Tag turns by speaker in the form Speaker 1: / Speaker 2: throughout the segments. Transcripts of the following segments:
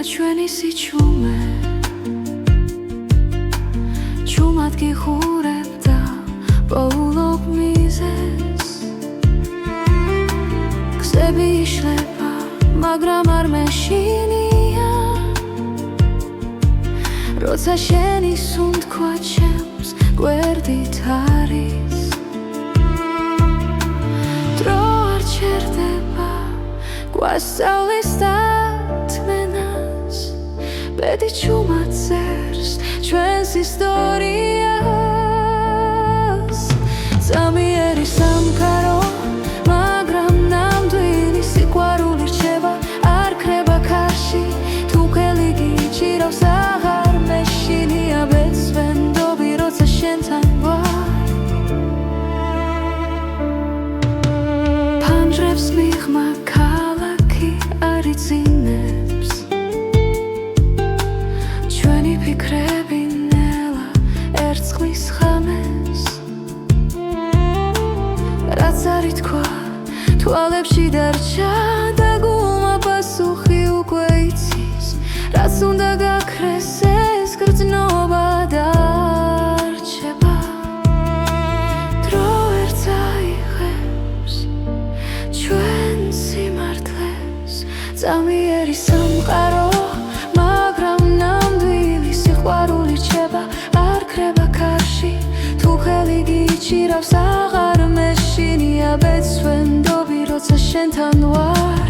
Speaker 1: ჩვენი სიჩუმე ჩუმად გიხურებ და პოულობ მიზეს გზები იშლება მაგრამ არ მეშინია როცა შენი სუნთქვა ჩემს გვერდით არის დრო არ ჩერდება გვასწავლის დათმენას ბედი ჩუმად წერს ჩვენს ისტორიას წამიერი სამყარო მაგრამ ნამდვილი სიყვარული რჩება არ ქრება ქარში თუ ხელი გიჭირავს აღარ მეშინია ბეცვენდობი როცა შენთან ვარ ფანჯრებს მიღმა ქალაქი არ იწინებს ჩვენი ფიქრები ნელა ერწყმის ხამეს რაც არ ითქვა თვალებში დარჩა და გულმა პასუხი უკვე იცის რაც უნდა გაქრეს ეს გრძნობა დარჩება დრო ვერ წაიღებს ჩვენ სიმართლეს წამიერი სამყარო მაგრამ ნამდვილი სიყვარული რჩება არ ქრება ქარში თუ ხელი გიჭირავს აღარ მეშინია ბეცვენდობი როცა შენთან ვარ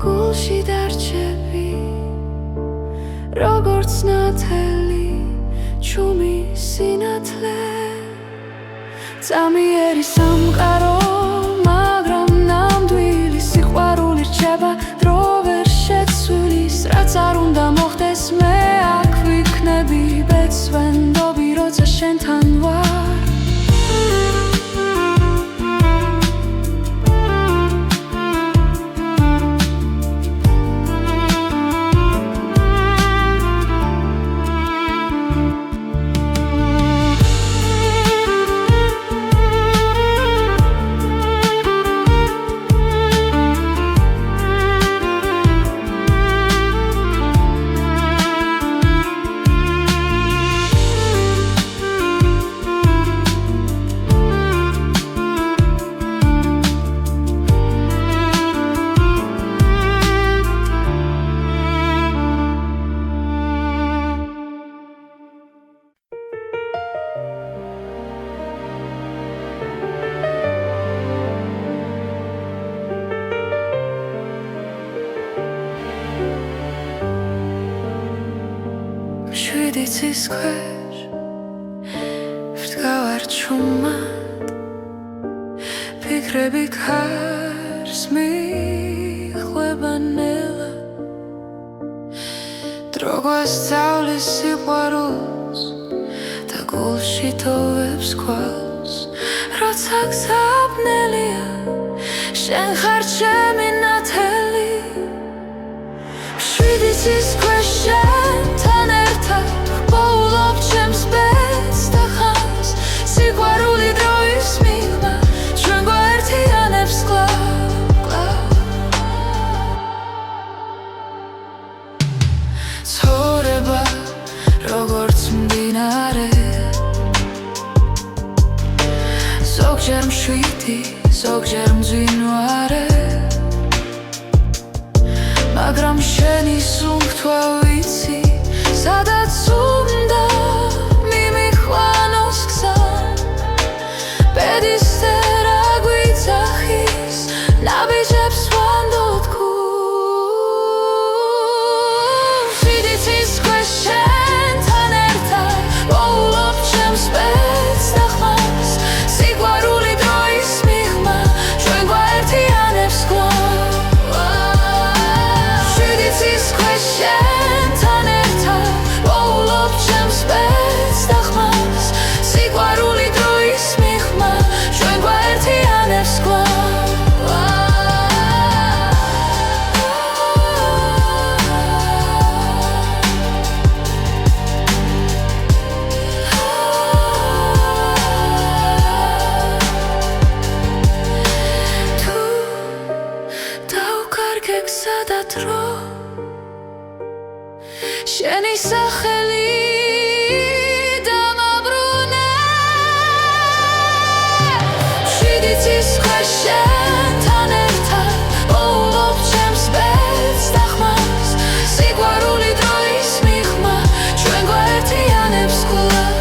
Speaker 1: გულში დარჩები როგორც ნათელი ჩუმი სინათლე წამიერი სამყარო მაგრამ ნამდვილი სიყვარული რჩება დრო ვერ შეცვლის რაც არ უნდა მოხდეს მე აქ ვიქნები ბეცვენდობი როცა შენთან ვარ შვიდიცის ქვეშ ვდგავარ ჩუმად ფიქრები ქარს მიხვება ნელა დრო გვასწავლის სიყვარულს და გულში თოვებს ქვალს როცა გზაბნელია შენ ხარ ჩემი ნათელი შვიდიცის ქვეშ შენთან ერთად პოულობ ჩემს ბედს და ხანს სიყვარული დროის მიღმა ჩვენ გვაერთიანებს კვლავ ცხოვრება როგორც მდინარე ზოგჯერ მშვიდი ზოგჯერ მძვინვარე მაგრამ შენი სუნთქვა ვიცი სადაც უნდა მიმიხვანოს გზა ბედის წერა გვიძახის ნაბიჯებს ვანდოთ გულს შვიდიცის ქვეშ შენთან ერთად პოულობ ჩემს ბედს და ხმას სიყვარული დროის მიღმა ჩვენ გვაერთიანებს კვლავ შვიდიცის ქვეშ შენი სახელი დამაბრუნე შიდიცის შენთან ერთად პოულობ ჩემს ბედს და ხმას სიყვარული დროის მიღმა ჩვენ გვაერთიანებს კვლავ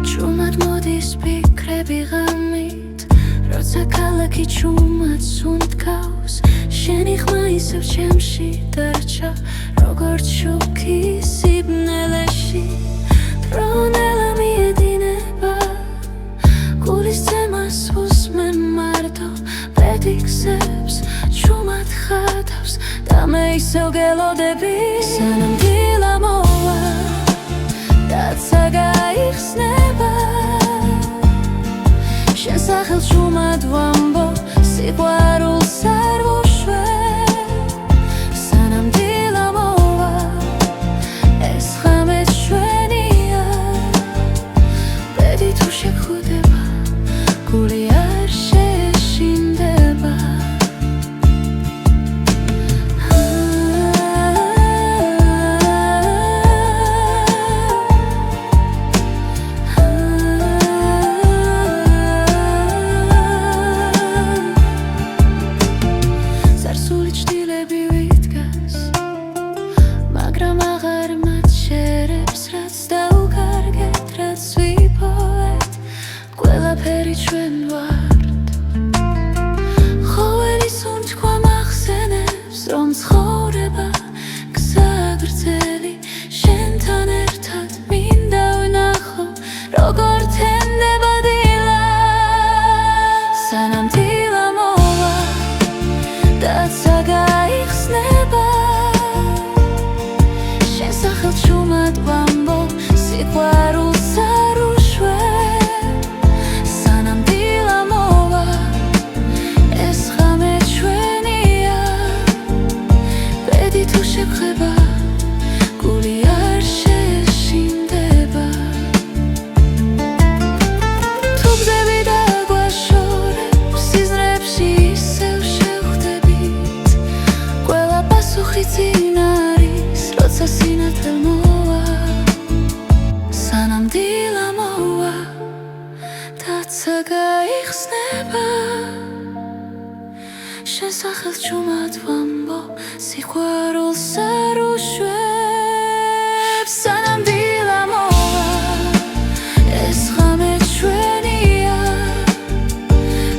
Speaker 1: Чумად მოდის ფიქრები ღამით როცა ქალაქი ჩუმად სუნთქავს შენი ხმა ისევ ჩემში დარჩა როგორც შოქი სიბნელეში დრონელა მიედინება გულის ძემას უსმენ მარტო პედიქსებს ჩუმად ხატავს და მე ისევ გელოდები სანამ დილა მოვა დაცა გაიხსნება შენ სახელს ჩუმად ვამბობ სიყვარულს არ ვუშვებ სანამ დილა მოვა ეს ღამე ჩვენია ბედი თუ შეგხვდება გული არ შეშინდება შენ სახელს ჩუმად ვამბობ სიყვარულს არ უშვებ სანამ დილა მოვა ეს ღამე ჩვენია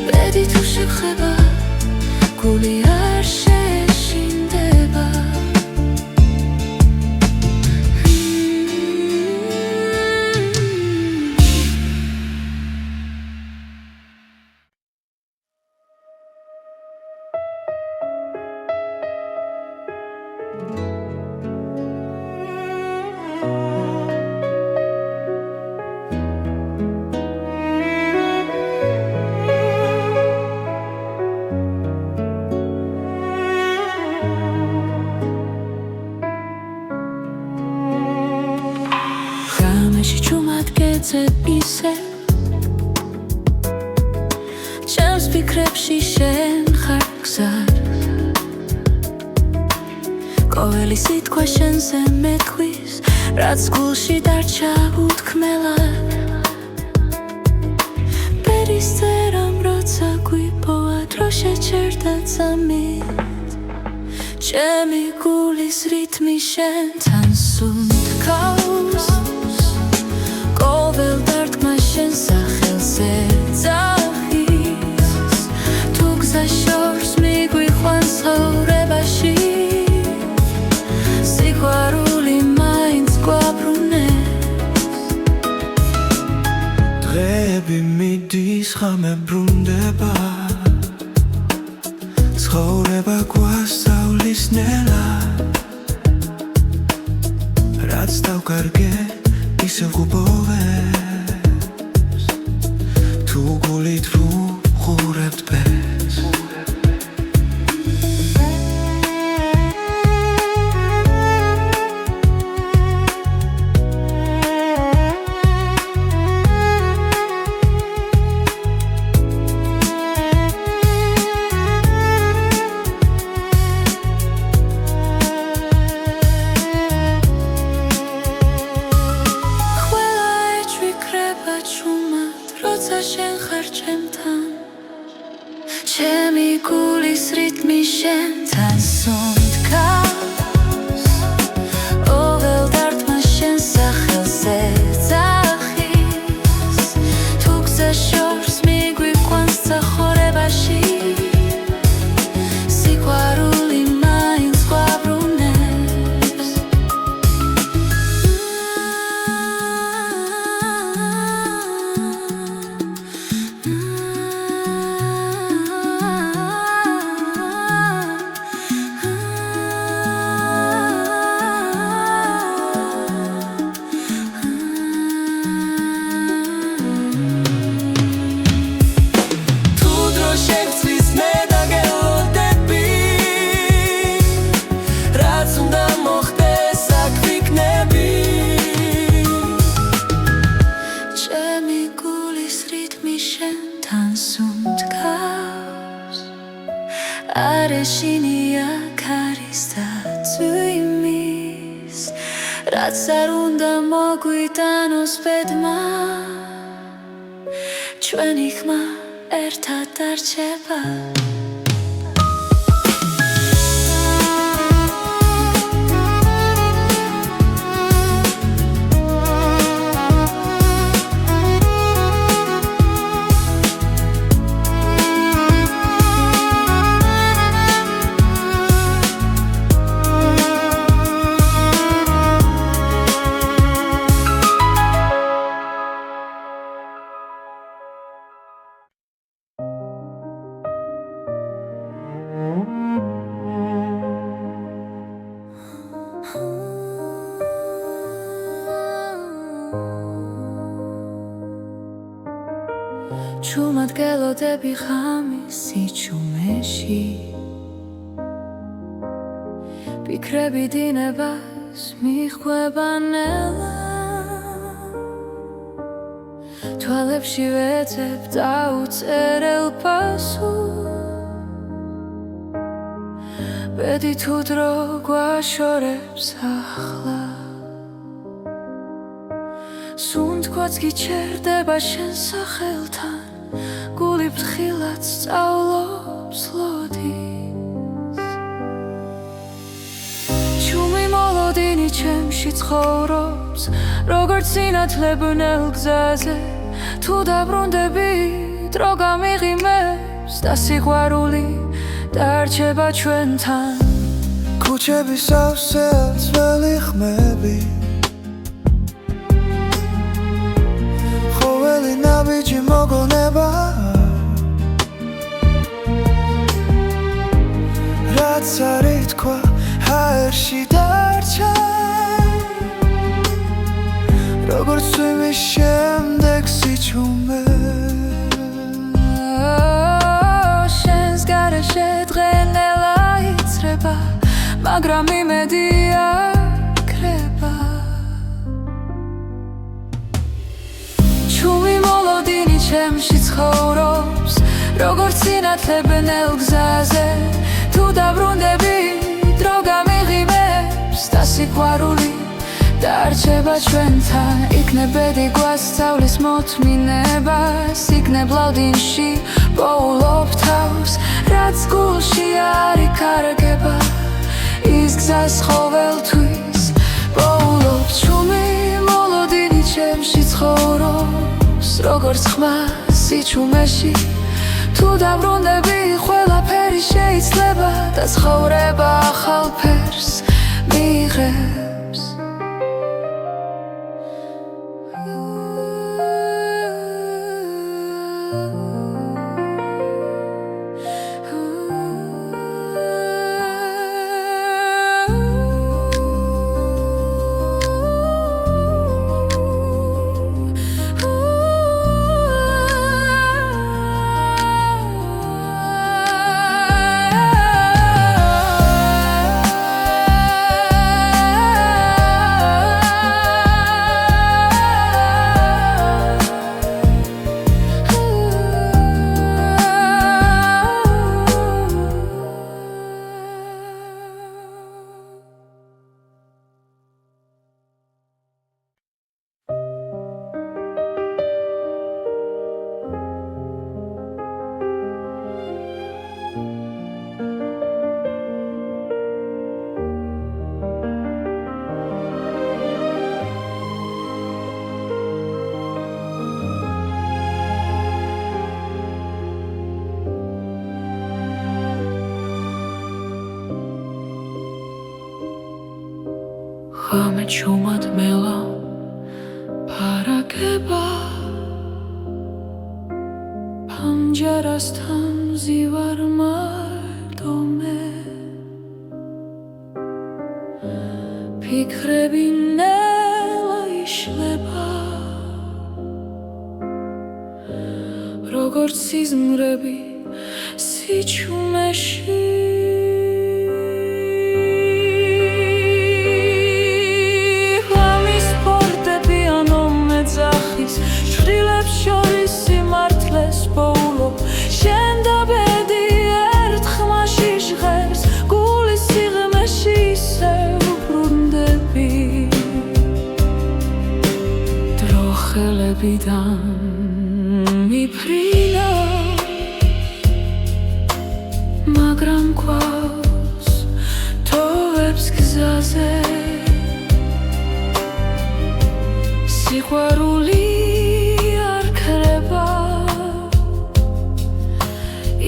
Speaker 1: ბედი თუ შეგხვდება გული არ შეშინდება ისე ჩემს ფიქრებში შენ ხარ გზად ყოველი სიტყვა შენზე მეთქვის რაც გულში დარჩა უთქმელად პერისტერამ როცა გვიპოვა დრო შეჩერდა წამით ჩემი გულის რითმი შენთან სუნთქავს ყოველ დარტყმა შენ სახელზე ძახის თუ გზა შორს მიგვიყვანს ცხოვრებაში სიყვარული მაინც გვაბრუნებს
Speaker 2: დღეები მიდის ღამე ბრუნდება ცხოვრება გვასწავლის ნელა რა რაც დავკარგე ისევ გუბოვებს თუ გულით ვუყურებთ ბეს
Speaker 1: ჩემი გულის რიტმი შენთან სუნთქავს ოღელ დარტყმა შენ სახელზე ძახის თუ გზა შორს მიგვიყვანს ცახორებაში სიყვარული მაინც გვაბრუნებს არეშინია ქარის და წვიმის რაც არ უნდა მოგვიტანოს ბედმა ჩვენი ხმა ერთად დარჩება ჩუმად გელოდები ღამის სიჩუმეში ფიქრები დინებას მიხვება ნელა თვალებში ვეძებ დაუწერელ პასუხს ბედი თუ დრო გვაშორებს ახლა სუნთქვაც გიჩერდება შენ სახელთან გული ფრთხილად სწავლობს ლოდის ჩუმი მოლოდინი ჩემში ცხოვრობს როგორც სინათლებნელ გზაზე თუ დაბრუნდები დრო გამიღიმებს და სიყვარული დარჩება ჩვენთან
Speaker 2: ქუჩების სავსე ძველი ხმები ხოველი ნაბიჯი მოგონება რაც არ ითქვა ჰაერში დარჩა როგორც წვიმის შემდეგ სიჩუმე
Speaker 1: შენს გარეშე დღენელა იცრება მაგრამ იმედია კრება ჩუმი მოლოდინი ჩემში ცხოვრობს როგორც სინათლებნელ გზაზე თუ დაბრუნდები დრო გამიღიმებს და სიყვარული დარჩება ჩვენთან იქნებ ბედი გვასწავლის მოთმინებას იქნებ ლავდინში პოულობ თავს რაც გულში არ იკარგება ის გზას ყოველთვის პოულობ ჩუმი მოლოდინი ჩემში ცხოვრობს როგორც ხმა სიჩუმეში თუ დაბრუნდები ყველაფერი შეიძლება და ცხოვრება ახალ ფერს მიიღებს რამე ჩუმად მელა ფარაგება პანჯარასთან ზივარ მარტო მე ფიქრები ნელა იშლება როგორც სიზმრები სიჩუმეში ღამის ფორტეპიანო მეძახის შვილებს შორის სიმართლეს პოულობ შენ და ბედი ერთ ხმაში ჟღერს გულის სიღრმეში ისევ ბრუნდები დრო ხელებიდან მიფრინა მაგრამ გვაქვს თოვებს გზაზე სიყვარული არ ქრება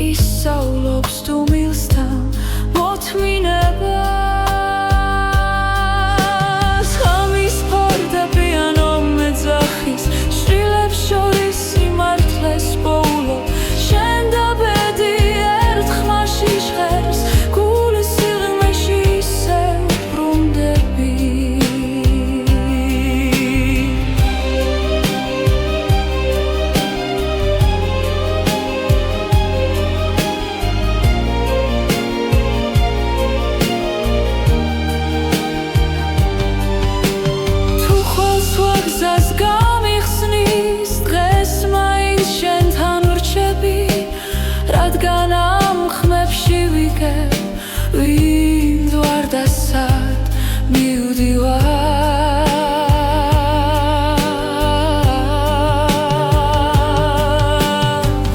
Speaker 1: ისწავლობს თუ მილსთან მოთმინებას ღამის ფორტეპიანო მეძახის შვილებს შორის სიმართლეს პოულობ შენ და ბედი ერთ ხმაში ჟღერს გულის სიღრმეში ისევ ბრუნდები თუ ხოლს ვაგზას გამიხსნის დღეს მაინც შენთან ვრჩები რადგან ამ ხმებში ვიგებ ვინ ვარ და სად მივდივარ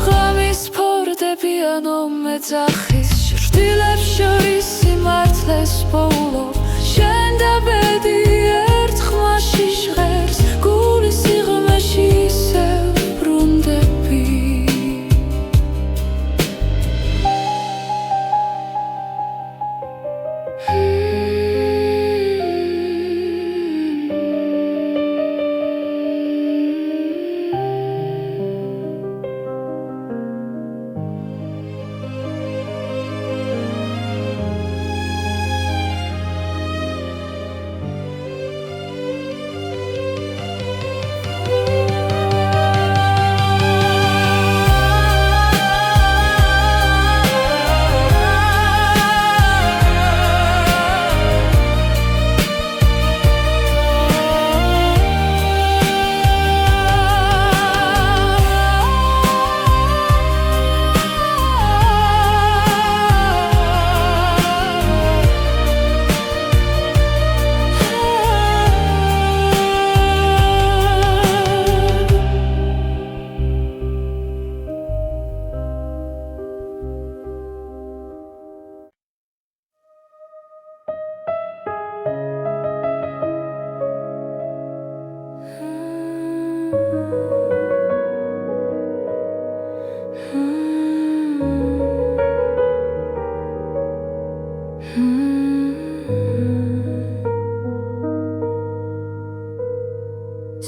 Speaker 1: ღამის ფორტეპიანო მეძახის შვილებს შორის სიმართლეს პოულობ შენ და ბედი ერთ ხმაში ჟღერს გულის სიღრმეში ისევ ბრუნდები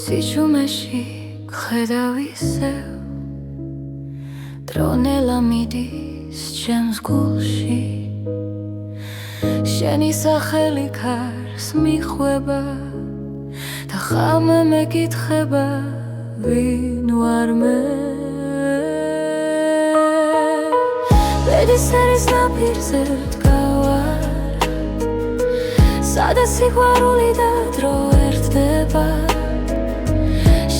Speaker 1: სიჩუმეში გხედავ ისევ დრო ნელა მიდის ჩემს გულში შენი სახელი ქარს მიხვება და ხამე მეკითხება ვინ ვარ მე ბედის ერის ნაპირზე ვდგავარ სადაც სიყვარული და დრო ერთდება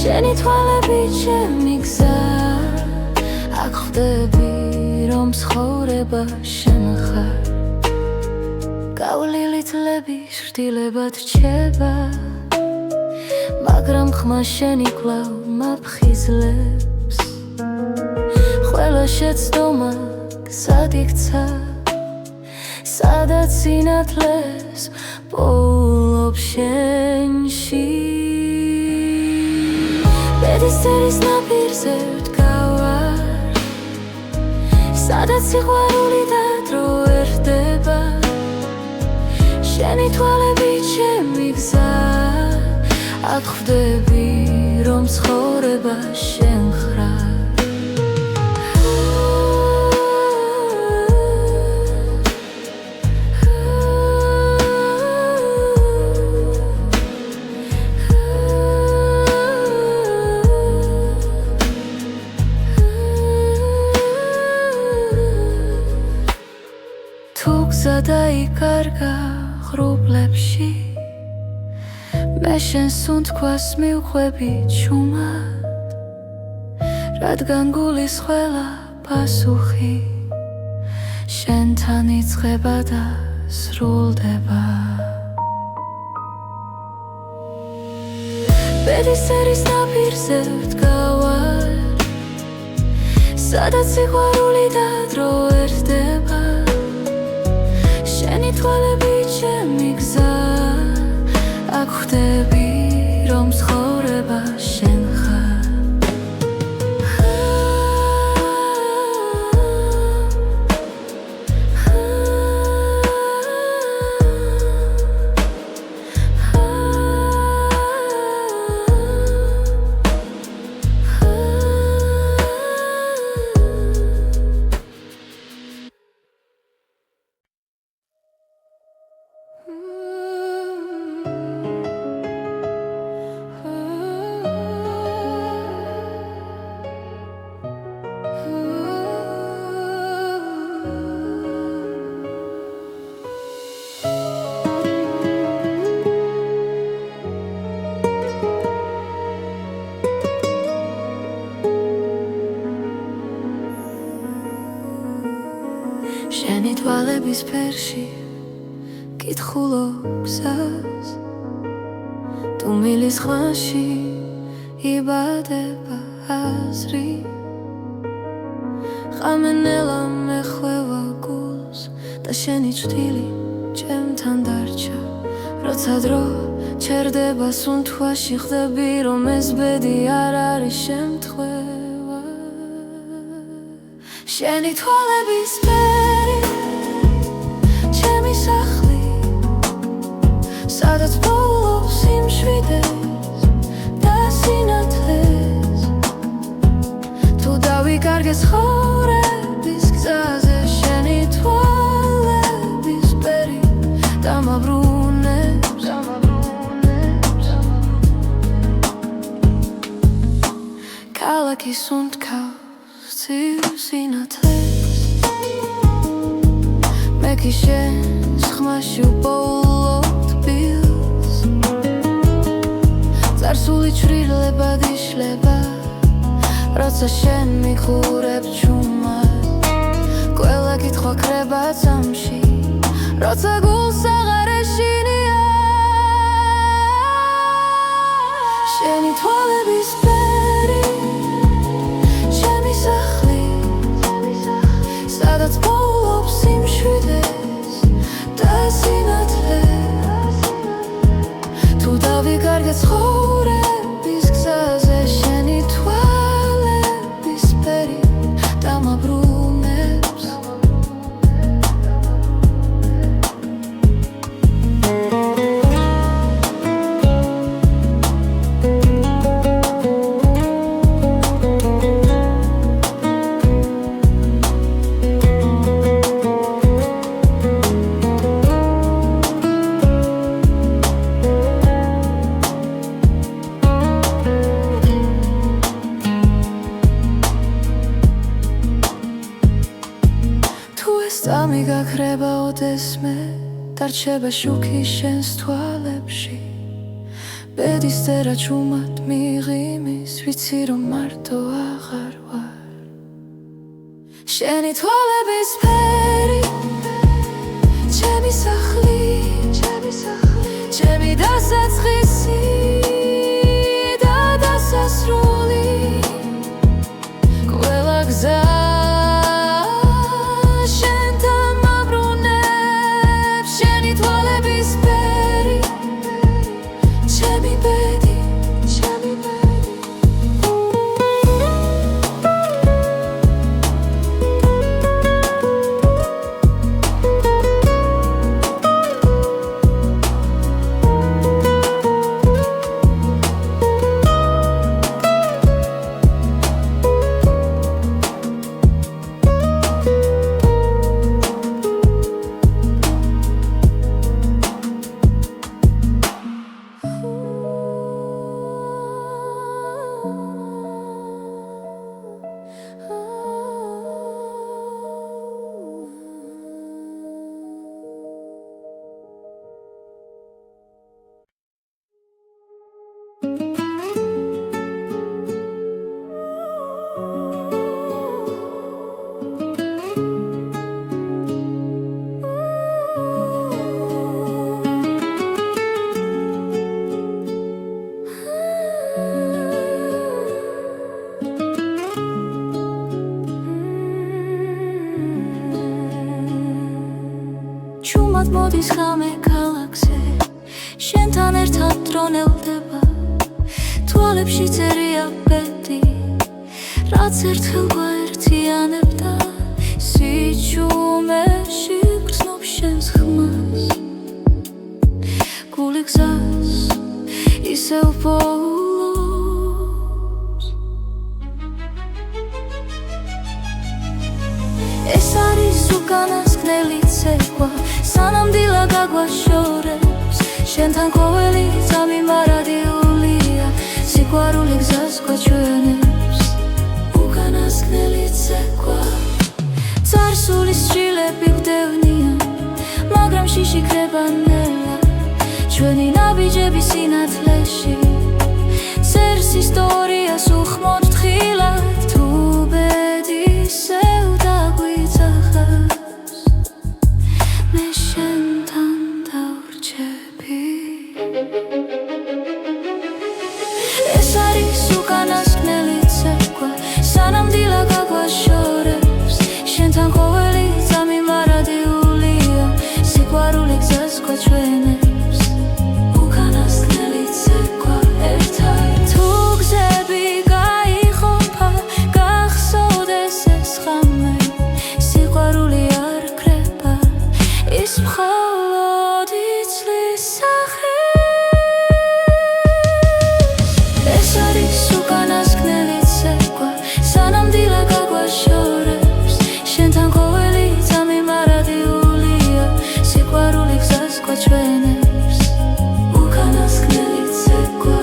Speaker 1: შენი თვალები ჩემი გზა აქ ხვდები რომ ცხოვრება შენ ხარ გავლილი თლები შრდილებად რჩება მაგრამ ხმა შენი კვლავ მაფხიზლებს ყველა შეცდომა გზად იქცა სადაც სინათლეს პოულობ შენში ბედის ერის ნაპირზე ვდგავარ სადაც სიყვარული და დრო ერთდება შენი თვალები ჩემი გზა აქ ხვდები რომ ცხოვრება შენ ხარ დაიკარგა ღრუბლებში მე შენს უნთქვას მივხვები ჩუმად რადგან გულის ყველა პასუხი შენთან იწყება და სრულდება ბედისერის ნაპირზე ვდგავარ სადაც სიყვარული და დრო ერთდება შენი თვალები ჩემი გზა აქ ხვდები რომ ცხოვრება შენ ხარ შენი თვალების ფერში კითხულობ გზას თუ მილის ხვანში იბადება აზრი ხამენელა მეხვევა გულს და შენი ჭრილი ჩემთან დარჩა როცა დრო ჩერდება სუნთქვაში ხვდები რომ ეს ბედი არ არის შემთხვევა შენი თვალების ფერი ჩემი სახლი სადაც პოულობს სიმშვიდეს და სინათლეს თუ დავიკარგე ცხოვრების გზაზე შენი თვალების ფერი დამაბრუნებს ქალაქის უნთქავს სინათლეს მე კი შენს ხმაში ვპოულობ თბილს წარსული ჩრდილებად იშლება როცა შენ მიხურებ ჩუმად ყველა კითხვა ქრება წამში როცა გულს აღარ ეშინია შენი თვალების ფერი ჩემი სახლი სადაც პოულობს სიმშვიდეს და სინათლეს თუ დავიკარგე ცხოვრების გზაზე შენი თვალების ფერი დამაბრუნებს წამი გაქრება ოდესმე დარჩება შუქი შენს თვალებში ბედის წერა ჩუმად მიღიმის ვიცი რომ მარტო აღარ ვარ შენი თვალების ფერი ჩემი სახლი ჩემი დასაწყისი და დასასრული ყველა გზა მოდის ხამე ქალაქზე შენთან ერთად დრონელდება თვალებში წერია ბედი რაც ერთხელ გვაერთიანებდა სიჩუმეში გრძნობ შენს ხმას გული გზას ისევ პოულობს ეს არის უკანასკნელი ცეკვა სანამ დილა გაგვაშორებს შენთან ყოველი წამი მარადიულია სიყვარული გზას გვაჩვენებს უკანასკნელი ცეკვა წარსულის შილები გვდევნიან მაგრამ შიში ქრება ნელა ჩვენი ნაბიჯები სინათლეში წერს ისტორიას უხმოდ თხილად თუ ბედისევ დაგვიძახას მე შენთან დავრჩები ეს არის უკანასკნელი ცეკვა სანამ დილა გაგვაშორებს შენთან ყოველი წამი მარადიულია სიყვარული გზას გვაჩვენებს უკანასკნელი ცეკვა ერთად თუ გზები გაიყოფა გახსოვდეს ეს ხამე სიყვარული არ ქრება ის მხოლოდ იცლის სახეს ეს არის უკანასკნელი ცეკვა სანამ დილა გაგვაშორებს შენთან ყოველი წამი მარადიულია სიყვარული გზას გვაჩვენებს უკანასკნელი ცეკვა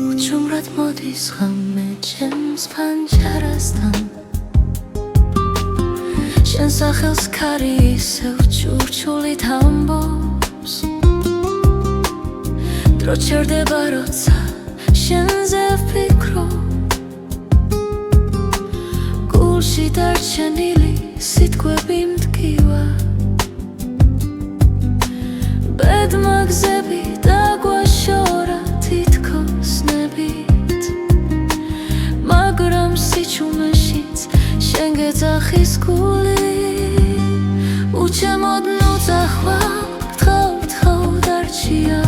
Speaker 1: უჩუმრად მოდის ხამე ჩემს ფანჯარასთან შენ სახელს ქარი ისევ ჩურჩულით ამბობს დრო ჩერდება როცა შენზე ვფიქრობ გულში დარჩენილი სიტყვები მტკივა ბედმა გზები დაგვაშორა თითქოს ნებით მაგრამ სიჩუმეშიც შენ გეძახის გული უჩემოდ ნუ წახვალ გთხოვ დარჩია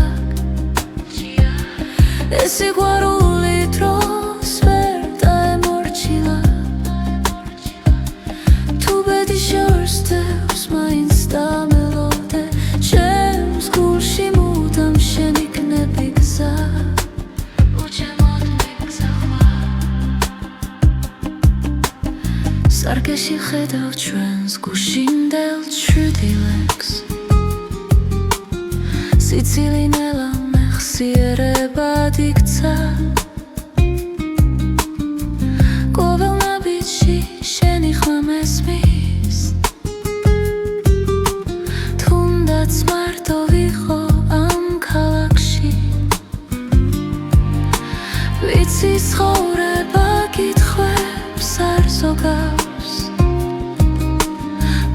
Speaker 1: ეს სიყვარული დროს ვერ დაემორჩილა თუ ბედი შორსდევს მაინც დამელოდე ჩემს გულში მუდამ შენ იქნები გზა უჩემოდ მიგზახვარ სარკეში ხედავ ჩვენს გუშინდელ ჩრდილებს სიცილი ნელა მეხსიერებად იქცა ყოველ ნაბიჯში შენი ხმა მესმის თუნდაც მარტო ვიყო ამ ქალაქში ვიცი ცხოვრება კითხვებს არ ზოგავს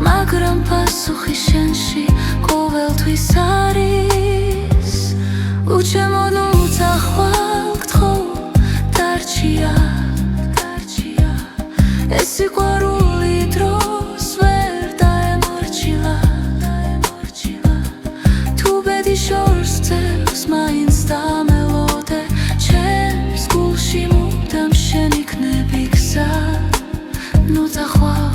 Speaker 1: მაგრამ პასუხი შენში ყოველთვის არის უჩემოდ ნუ წახვალ გთხოვ დარჩია ეს სიყვარული დროს ვერ დაემორჩილა თუ ბედი შორსდევს მაინც დამელოდე ჩემს გულში მუდამ შენ იქნები გზა ნუ წახვალ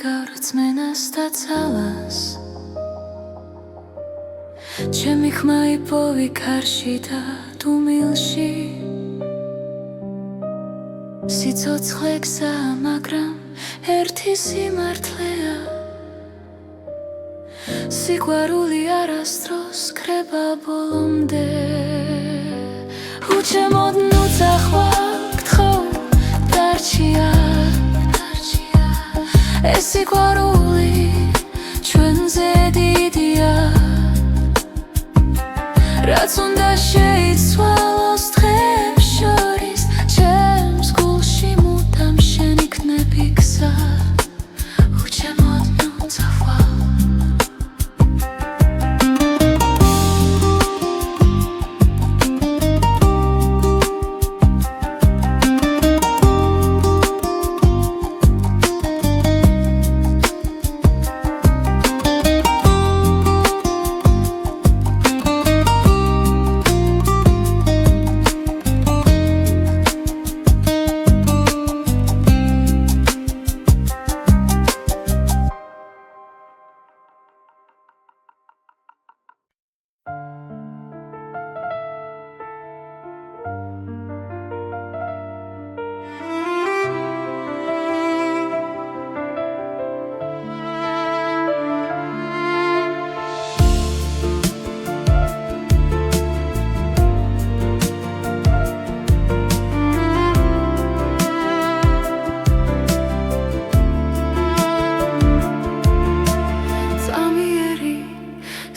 Speaker 1: გავრცმენას და ძალას ჩემი ხმა იპოვი ქარში და დუმილში სიცოცხლე გზაა, მაგრამ ერთი სიმართლეა სიყვარული არასდროს კრება ბოლომდე უჩემოდ ნუცახვა გთხოვ დარჩია ეს სიყვარული ჩვენზე დიდია რაც უნდა შეიცვალოს დღეებს შორის ჩემს გულში მუდამ შენ იქნები გზა უჩემოდ ნუცახვა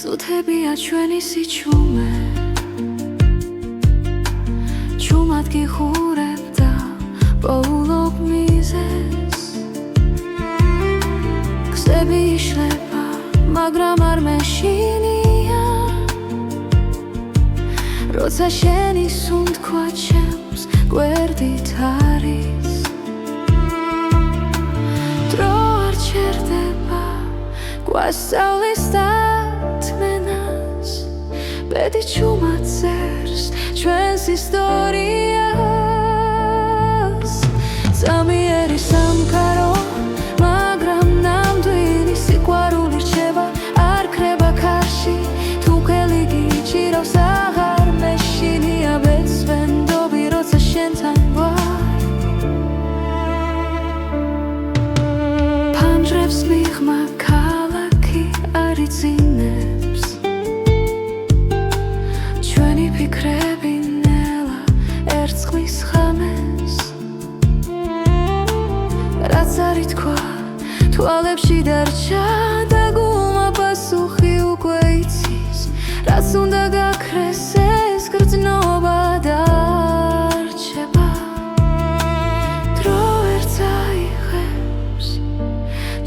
Speaker 1: ზუთებია ჩვენი სიჩუმე ჩუმად გიხურებ და პოულობ მიზეს გზები იშლება, მაგრამ არ მეშინია როცა შენი სუნთქვა ჩემს გვერდით არის დრო არ ჩერდება გვასწავლის ბედი ჩუმად წერს ჩვენს ისტორიას ზამიერი სამყარო მაგრამ ნამდვილი სიყვარული რჩება არ ქრება ქარში თუ ხელი გიჭირავს აღარ მეშინია ბეცვენდობი როცა შენთან ვარ ფანჯრებს მიღმა ქალაქი არ იცინებს ფიქრები ნელა ერწყმის ხამეს რაც არ ითქვა თვალებში დარჩა და გულმა პასუხი უკვე იცის რაც უნდა გაქრეს ეს გრძნობა დარჩება დრო ვერ წაიღებს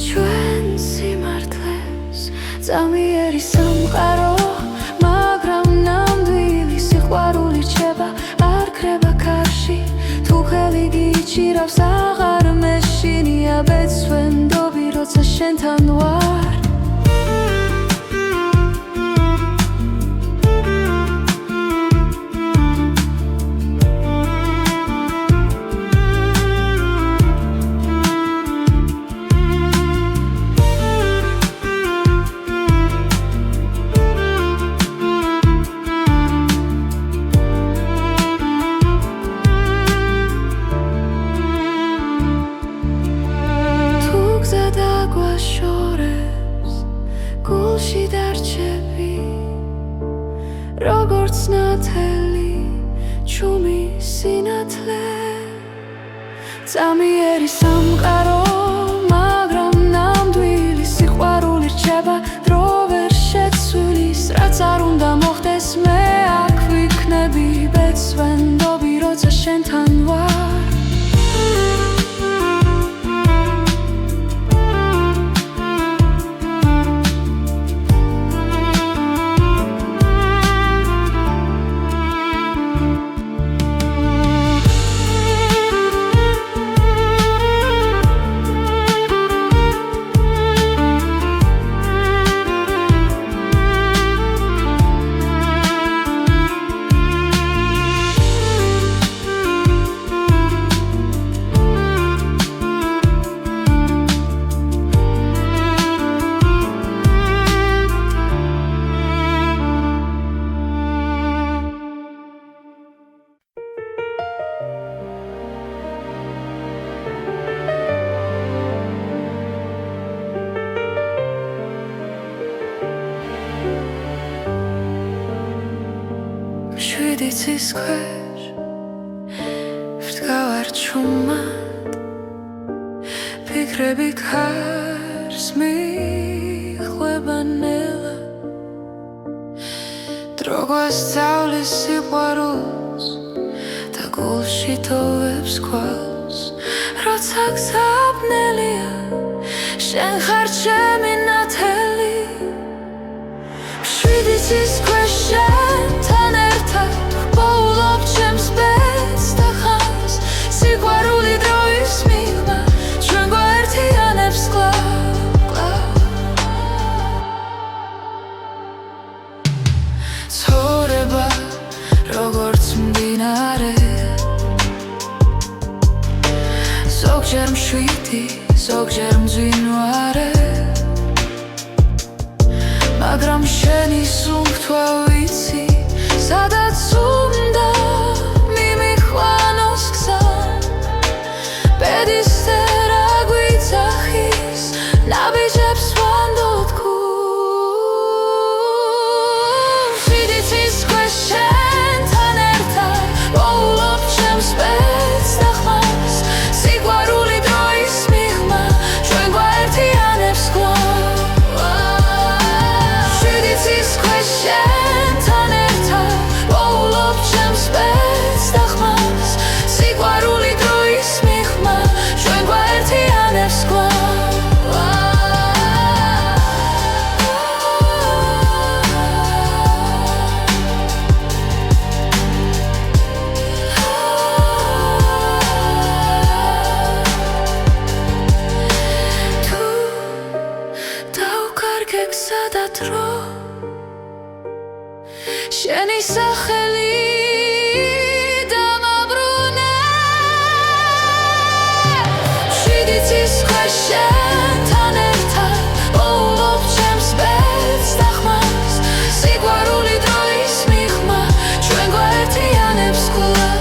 Speaker 1: ჩვენ სიმართლეს ზამიერი სამყარო სიყვარული რჩება არ ქრება ქარში თუ ხელი გიჭირავს აღარ მეშინია ბეცვენდობი როცა შენთან ვარ გულში დარჩები როგორც ნათელი ჩუმი სინათლე ზამიერი სამყარო მაგრამ ნამდვილი სიყვარული რჩება დრო ვერ შეცვლის რაც არ უნდა მოხდეს მე აქ ვიქნები ბეცვენდობი როცა შენთან ვარ შვიდიცის ქვეშ ვდგავარ ჩუმად ფიქრები ქარს მიხვება ნელა დრო გვასწავლის სიყვარულს და გულში თოვებს ქვალს როცა გზაბნელია შენ ხარ ჩემი ნათელი შვიდიცის ქვეშ შენთან ერთად ვპოულობ ჩემს ბედს და ხანს სიყვარული დროის მიღმა ჩვენ გვაერთიანებს კვლავ ცხოვრება როგორც მდინარე ზოგჯერ მშვიდი ზოგჯერ მძვინვარე მაგრამ შენი სუნთქვა ვიცი სადაც უნდა მიმიხვანოს გზა ბედის წერა გვიძახის ნაბიჯებს ვანდოთ გულს შვიდიცის ქვეშ შენთან ერთად ვპოულობ ჩემს ბედს და ხმას სიყვარული დროის მიღმა ჩვენ გვაერთიანებს კვლავ შენთან ერთად ვპოულობ ჩემს ბედს და ხმას სიყვარული დროის მიღმა ჩვენ გვაერთიანებს კვლავ თუ დავკარგე გზა და დრო შენი სახელი დამაბრუნე შვიდიცის ქვეშ შენთან ერთად ვპოულობ ჩემს ბედს და ხმას სიყვარული დროის მიღმა ჩვენ გვაერთიანებს კვლავ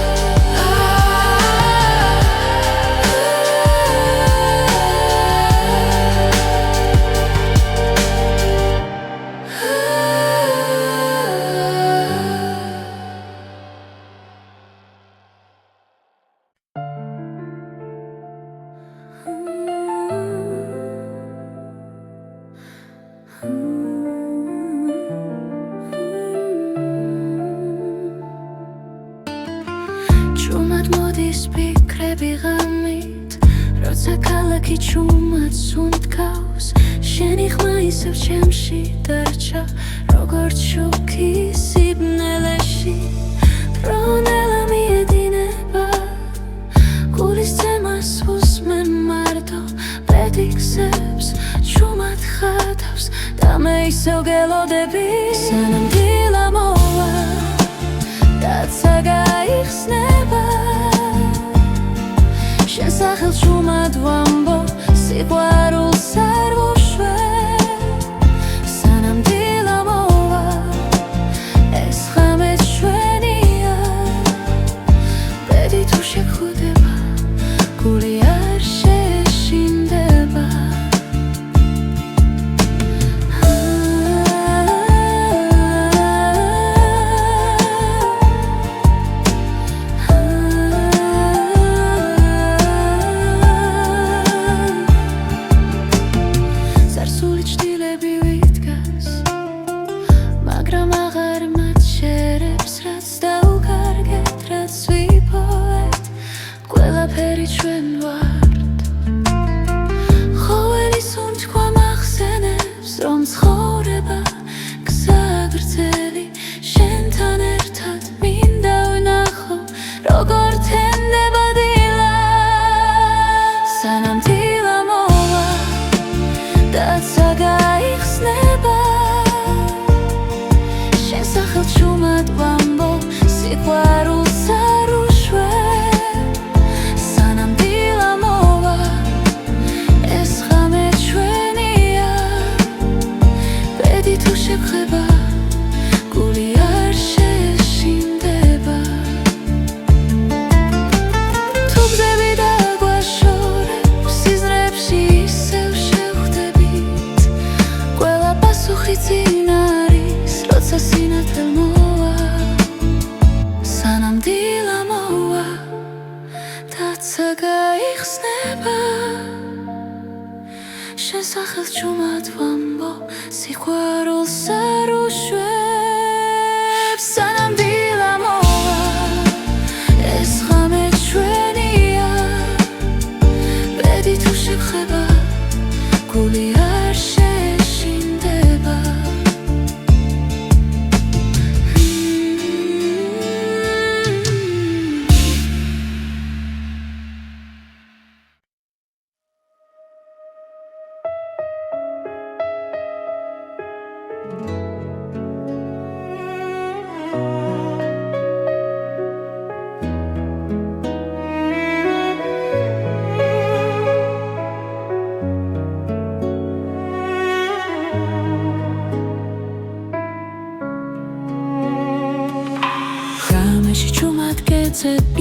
Speaker 1: ჩუმად მოდის ფიქრები ღამით როცა ქალაქი ჩუმად სუნთქავს შენი ხმა ისევ ჩემში დარჩა როგორც შუქი სიბნელეში ფრონელა მიედინება გულის ცემას უსმენ მარტო ბედი გზებს ჩუმად ხატავს და მე ისევ გელოდები სანამ დილა მოვა დაცა გაიხსნება შენ სახელს ჩუმად ვამბობ სიყვარულს არ ვუშვებ სანამ დილა მოვა ეს ღამე ჩვენია ბედი თუ შეგხვდება გული არ შეშინდება დილა მოვა დაცა გაიხსნება შენ სახელს ჭუმად ვამბობ სიყვარულს არ უშვებს სანამ დილა მოვა ეს ღამე ჩვენია ბედი თუ შეგხება გული არ შეშინდება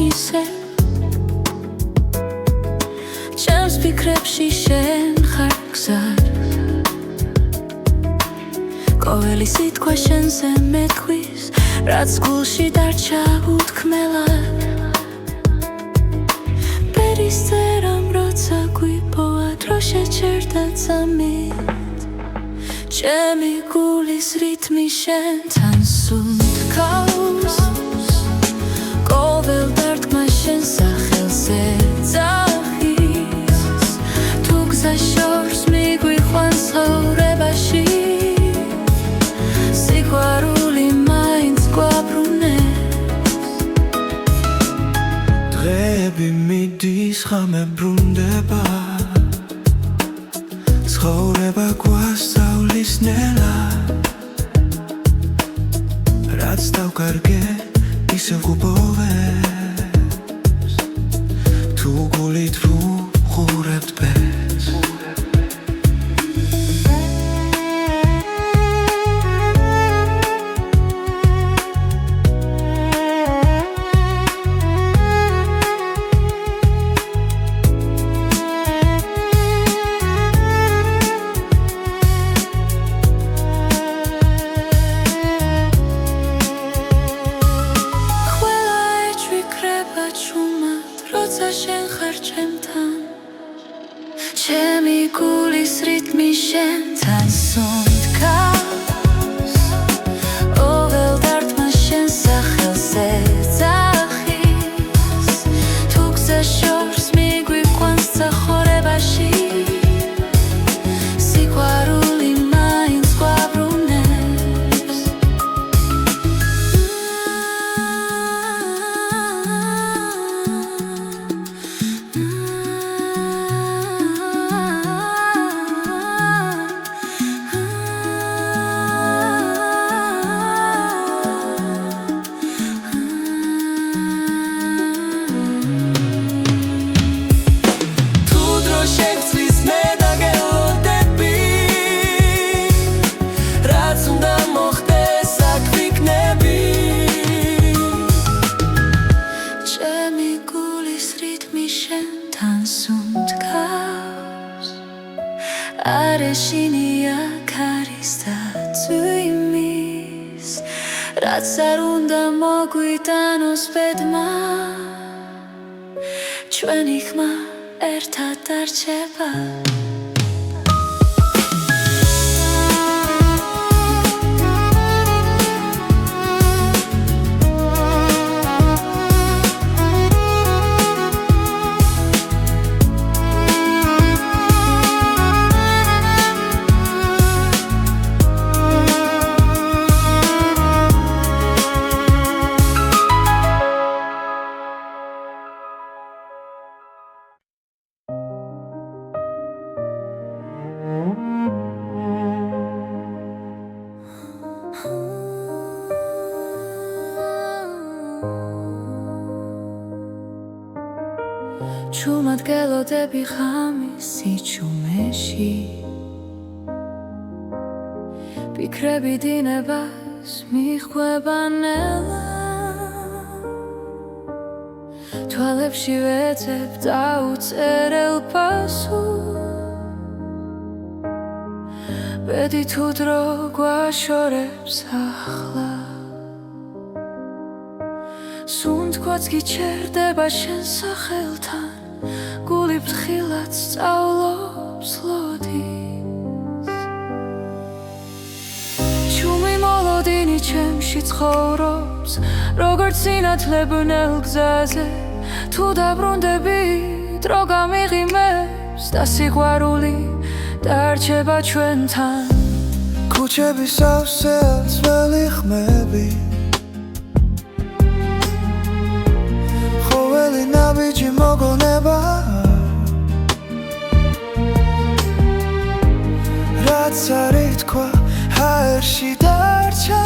Speaker 1: ისე ჩემს ფიქრებში შენ ხარ გზად ყოველი სიტყვა შენზე მეთქვის რაც გულში დარჩა უთქმელად ბერის წერამ როცა გვიპოვა დრო შეჩერდა წამით ჩემი გულის რითმი შენთან სუნთქავს ყოველ დარტყმა შენ სახელზე ძახის თუ გზა შორს მიგვიყვანს ცხოვრებაში სიყვარული მაინც გვაბრუნებს
Speaker 2: დღეები მიდის ღამე ბრუნდება ცხოვრება გვასწავლის ნელა რაც დავკარგე ისევ გუბოვებს თუ გულით ვუყურებთ ბედს
Speaker 1: ჩემი გულის რითმი შენთან სუნთქავს ყოველ დარტყმა შენ სახელზე ძახის თუ გზა შორს მიგვიყვანს ცხოვრებაში სიყვარული მაინც გვაბრუნებს არეშინია ქარის და წვიმის რაც არ უნდა მოგვიტანოს ბედმა ჩვენი ხმა ერთად დარჩება ჭუმად გელოდები ღამის სიჩუმეში ფიქრები დინებას მიხვება ნელა თვალებში ვეძებ დაუწერელ პასუხს ბედი თუ დრო გვაშორებს ახლა სუნთქვაც გიჩერდება შენ სახელთან გული ფრთხილად სწავლობს ლოდის ჩუმი მოლოდინი ჩემში ცხოვრობს როგორც სინათლებნელ გზაზე თუ დაბრუნდები დრო გამიღიმებს და სიყვარული დარჩება ჩვენთან
Speaker 2: ქუჩების სავსე ძველი ხმები ხოველი ნაბიჯი მოგონება რაც არ ითქვა ჰაერში დარჩა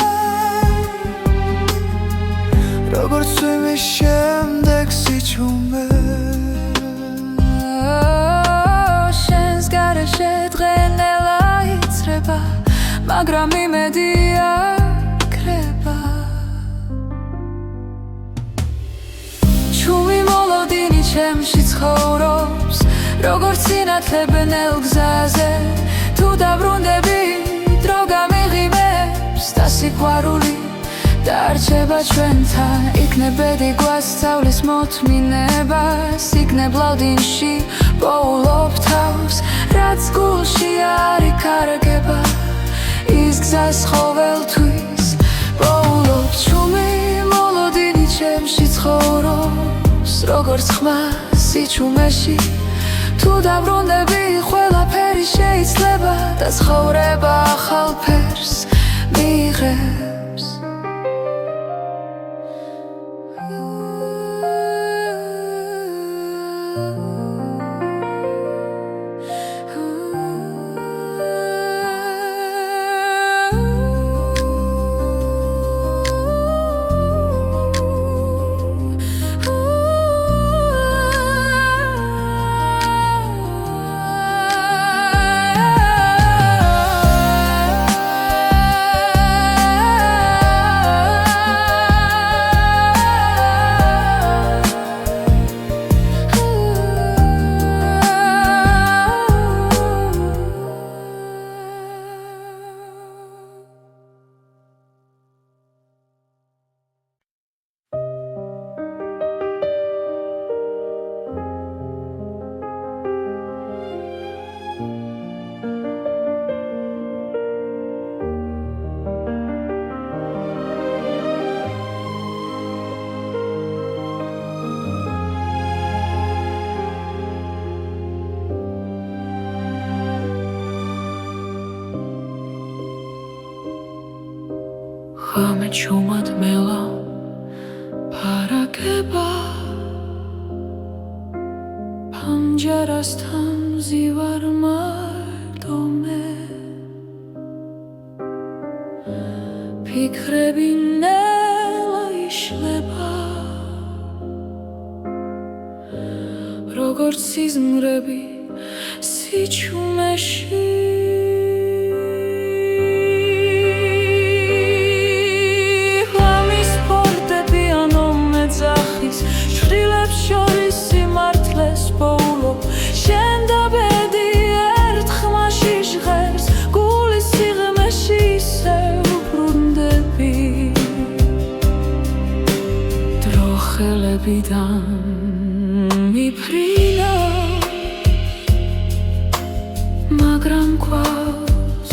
Speaker 2: როგორც წვიმის შემდეგ სიჩუმე
Speaker 1: შენს გარეშე დღენელა იცრება მაგრამ იმედი აქრება ჩუმი მოლოდინი ჩემში ცხოვრობს როგორც სინათლებნელ გზაზე თუ დაბრუნდები დრო გამიღიმებს და სიყვარული დარჩება ჩვენთან იქნებ ბედი გვასწავლის მოთმინებას იქნებ ლავდინში პოულობ თავს რაც გულში არ იკარგება ის გზას ყოველთვის პოულობ ჩუმი მოლოდინი ჩემში ცხოვრობს როგორც ხმა სიჩუმეში თუ დაბრუნდები ყველაფერი შეიცლება და ცხოვრება ახალ ფერს მიიღებს ხამე ჩუმად მელა ფარაგება პანჯარასთან მზივარ მარტო მე ფიქრები ნელა იშლება როგორც სიზმრები სიჩუმეში შორის სიმართლეს პოულობ შენ და ბედი ერთ ხმაში ჟღერს გულის სიღმეში ისევ ბრუნდები დრო ხელებიდან მიფრინა მაგრამ გვაქვს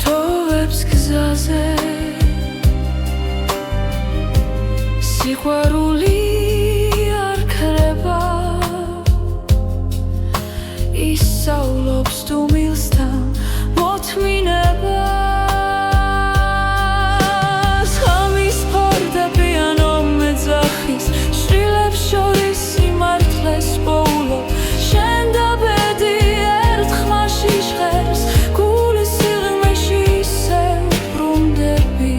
Speaker 1: თოვებს გზაზე სიყვარული ისავლობს თუმილსთან მოთმინებას ხამის ფორდები ანუ მეძახის შვილებს შორის სიმართლეს პოულობ შენ და ბედი ერთ ხმაში ჟღერს გულის სიღმეში ისევ ბრუნდები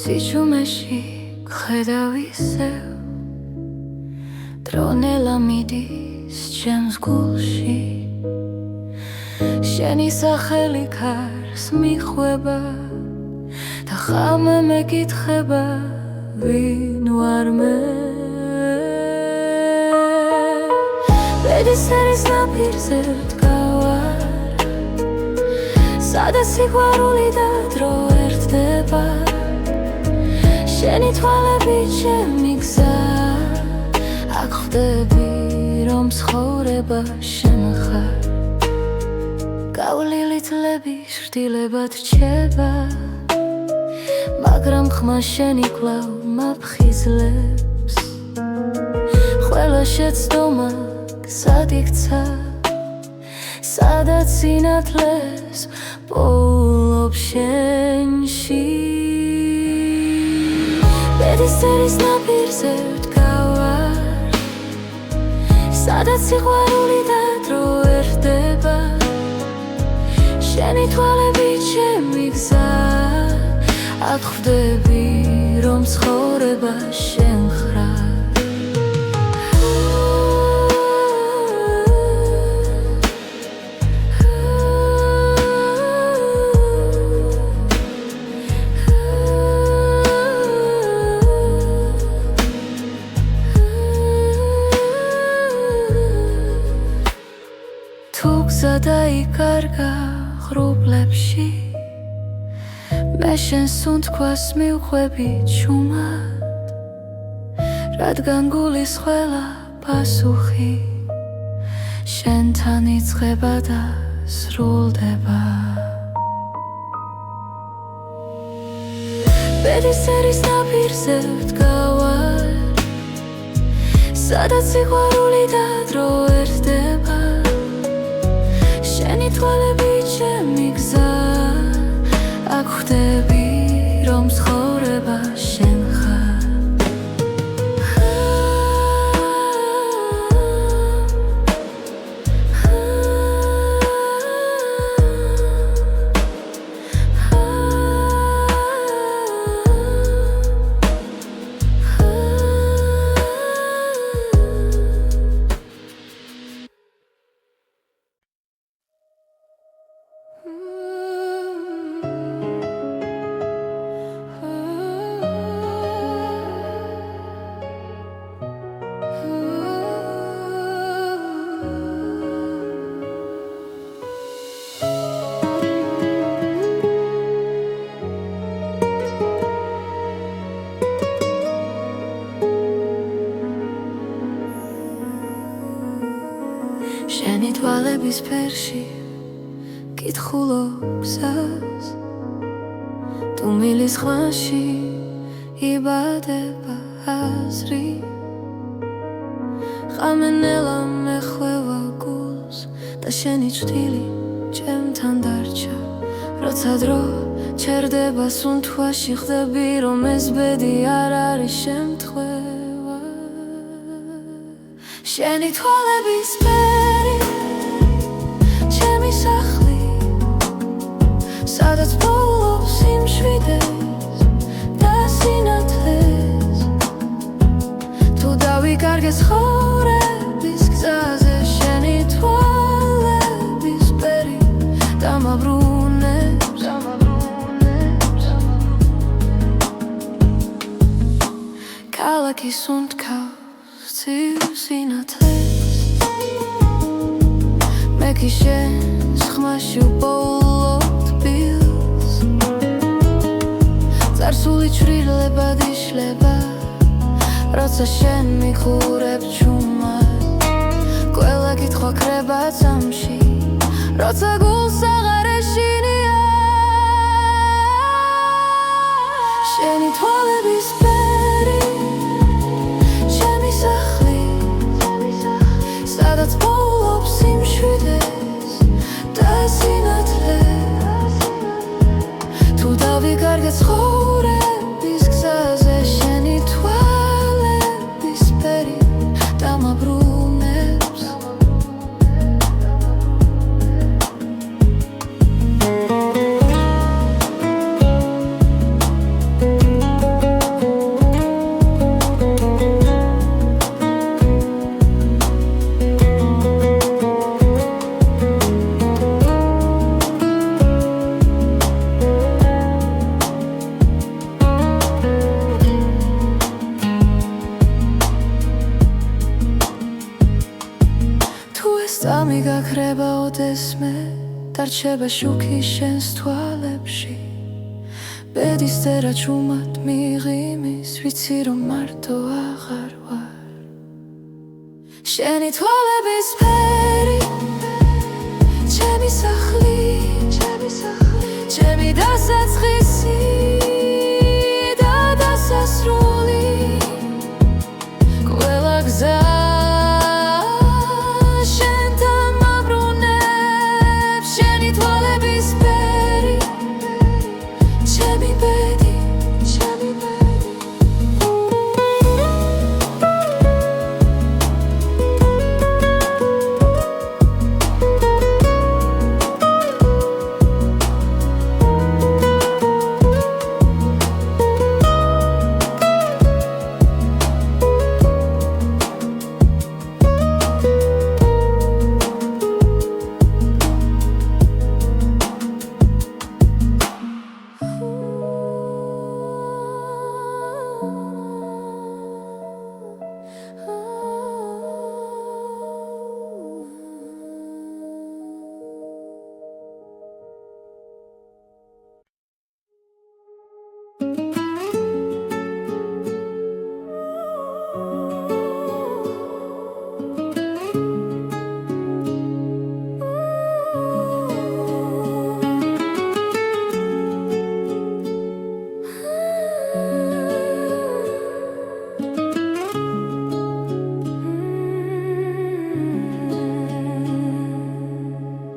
Speaker 1: სიჩუმეში გხედავ ისევ დრონელა მიდის ჩემს გულში შენი სახელი ქარს მიხვება და ხამე მეკითხება ვინ ვარ მე ბედისერის ნაპირზე ვდგავარ სადაც სიყვარული და დრო ერთდება შენი თვალები ჩემი გზა აქ ხვდები რომ ცხოვრება შენ ხარ გავლილი წლები შრდილებად რჩება მაგრამ ხმა შენი კვლავ მაფხიზლებს ყველა შეცდომა გზად იქცა სადაც სინათლეს პოულობ შენში ბედისერის ნაპირზე ვდგავარ სადაც სიყვარული და დრო ერთდება შენი თვალები ჩემი გზა აქ ხვდები რომ ცხოვრება შენ ხარ დაიკარგა ღრუბლებში მე შენს უნთქვას მივხვები ჩუმად რადგან გულის ყველა პასუხი შენთან იწყება და სრულდება ბედისერის ნაპირზე ვდგავარ სადაც სიყვარული და დრო ერთდება შენი თვალები ჩემი გზა აქ ხვდები რომ ცხოვრება შენ ხარ შენი თვალების ფერში კითხულობ გზას თუ მილის ხვანში იბადება აზრი ხამენელა მეხვევა გულს და შენი ჭრილი ჩემთან დარჩა როცა დრო ჩერდება სუნთქვაში ხვდები რომ ეს ბედი არ არის შემთხვევა შენი თვალების ფერი ჩემი სახლი სადაც პოულობს სიმშვიდეს და სინათლეს თუ დავიკარგე ცხოვრების გზაზე შენი თვალების ფერი დამაბრუნებს ქალაქის უნთქავს სინათლეს მე კი შენს ხმაში ვპოულობ თბილს წარსული ჩრდილებად იშლება როცა შენ მიხურებ ჩუმად ყველა კითხვა ქრება წამში როცა გულს აღარ ეშინია შენი თვალების ფერი ჩემი სახლი სადაც პოულობს სიმშვიდეს და სინათლეს თუ დავიკარგე ცხოვრების გზაზე შენი თვალების ფერი დამაბრუნებს ხრება ოდესმე დარჩება შუქი შენს თვალებში ბედის წერა ჩუმად მიღიმის ვიცი რომ მარტო აღარ ვარ შენი თვალების ფერი ჩემი სახლი ჩემი დასაწყისი და დასასრული ყველა გზა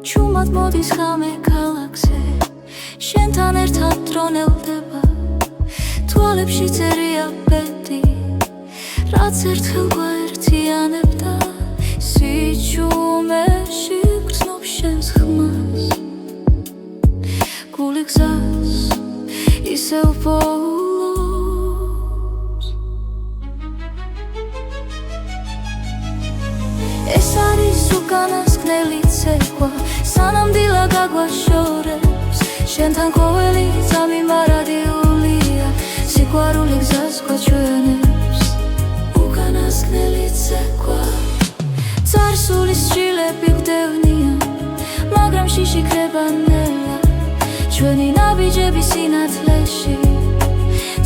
Speaker 1: ჩუმად მოდის ღამე ქალაქზე შენთან ერთად დრონელდება თვალებში წერია ბედი რაც ერთხელ გვაერთიანებდა სიჩუმეში გრძნობ შენს ხმას გული გზას ისევ პოულობს ეს არის უკანასკნელი ცეკვა სანამდვილა გაგვაშორებს შენთან ყოველი წამი მარადიულია სიყვარული გზას გვაჩვენებს უკანასკნელი ცეკვა წარსულის შილები გვდევნიან მაგრამ შიშიქრება ნელა ჩვენი ნაბიჯები სინათლეში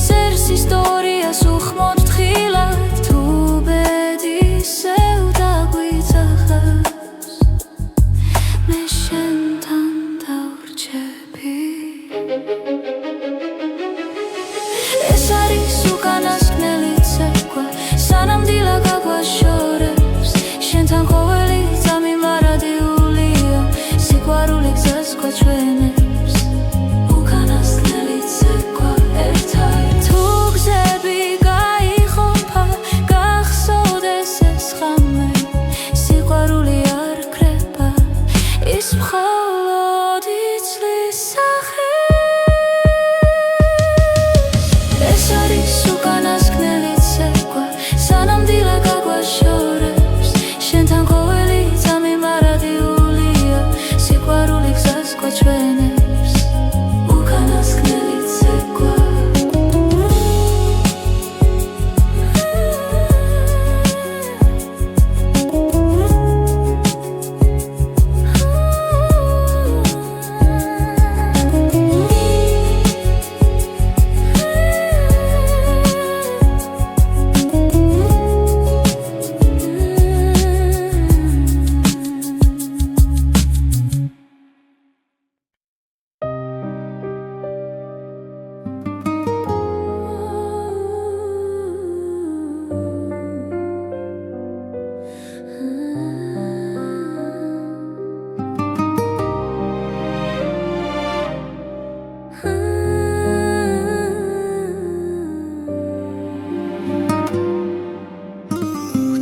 Speaker 1: წერს ისტორიას უხმოდ თხილად თუ ბედისევ დაგვიძახას მე შენთან დავრჩები ეს არის უკანასკნელი ცეკვა სანამდვილა გაგვაშორებს შენთან ყოველი წამი მარადიულია სიყვარული გზას გვაჩვენებს უკანასკნელი ცეკვა ერთად თუ გზები გაიყოფა გახსოვდეს ეს ღამე სიყვარული არ კრება ის მხოლოდ იცლის სახეს ეს არის უკანასკნელი ცეკვა სანამდვილა გაგვაშორებს შენთან ყოველი წამი მარადიულია სიყვარული გზას გვაჩვენებს უკანასკნელი ცეკვა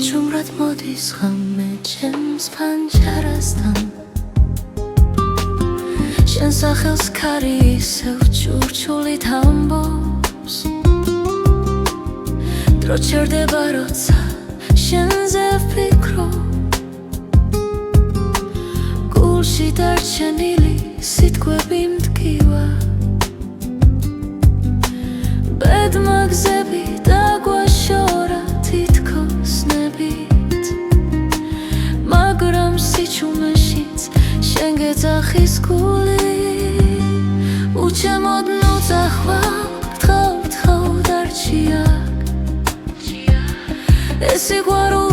Speaker 1: უჩუმრად მოდის ღამე ჩემს ფანჯარასთან შენ სახელს ქარი ისევ ჭურჭულით ამბობს დრო ჩერდება როცა შენზე ვფიქრობ გულში დარჩენილი სიტყვები მტკივა ბედმა გზები დაგვაშორა თითქოს ნებით მაგრამ სიჩუმეში ოჯახის გული უჩემოდ ნუძახვალ თხო დარჩია ეს სიყვარული